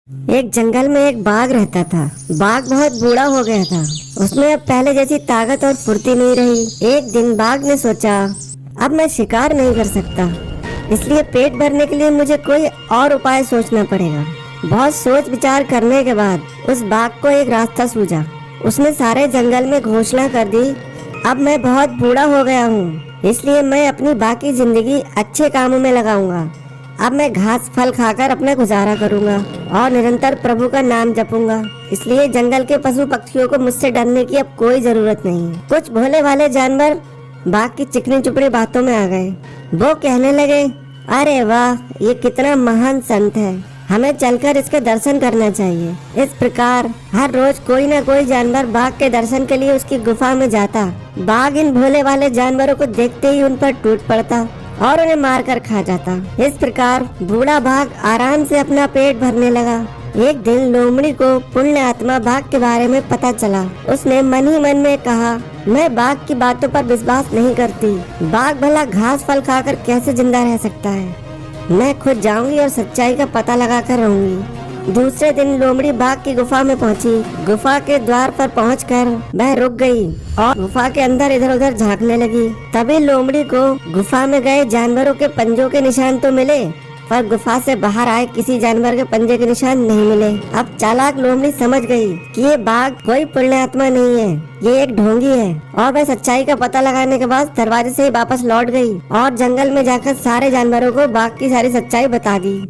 एक जंगल में एक बाघ रहता था। बाघ बहुत बूढ़ा हो गया था। उसमें अब पहले जैसी ताकत और फुर्ती नहीं रही। एक दिन बाघ ने सोचा, अब मैं शिकार नहीं कर सकता, इसलिए पेट भरने के लिए मुझे कोई और उपाय सोचना पड़ेगा। बहुत सोच विचार करने के बाद उस बाघ को एक रास्ता सूझा। उसने सारे जंगल में घोषणा कर दी, अब मैं बहुत बूढ़ा हो गया हूँ, इसलिए मैं अपनी बाकी जिंदगी अच्छे कामों में लगाऊंगा। अब मैं घास फल खाकर अपना गुजारा करूंगा और निरंतर प्रभु का नाम जपूंगा। इसलिए जंगल के पशु पक्षियों को मुझसे डरने की अब कोई जरूरत नहीं है। कुछ भोले भाले जानवर बाघ की चिकनी चुपड़ी बातों में आ गए। वो कहने लगे, अरे वाह, ये कितना महान संत है, हमें चलकर इसके दर्शन करना चाहिए। इस प्रकार हर रोज कोई न कोई जानवर बाघ के दर्शन के लिए उसकी गुफा में जाता। बाघ इन भोले वाले जानवरों को देखते ही उन पर टूट पड़ता और उन्हें मारकर खा जाता। इस प्रकार बूढ़ा बाघ आराम से अपना पेट भरने लगा। एक दिन लोमड़ी को पुण्य आत्मा बाघ के बारे में पता चला। उसने मन ही मन में कहा, मैं बाघ की बातों पर विश्वास नहीं करती। बाघ भला घास फल खाकर कैसे जिंदा रह सकता है। मैं खुद जाऊंगी और सच्चाई का पता लगा कर रहूंगी। दूसरे दिन लोमड़ी बाघ की गुफा में पहुंची। गुफा के द्वार पर पहुंचकर वह रुक गई और गुफा के अंदर इधर उधर झांकने लगी। तभी लोमड़ी को गुफा में गए जानवरों के पंजों के निशान तो मिले, पर गुफा से बाहर आए किसी जानवर के पंजे के निशान नहीं मिले। अब चालाक लोमड़ी समझ गई कि ये बाघ कोई पुण्यात्मा नहीं है, ये एक ढोंगी है। और वह सच्चाई का पता लगाने के बाद दरवाजे से ही वापस लौट गई और जंगल में जाकर सारे जानवरों को बाघ की सारी सच्चाई बता दी।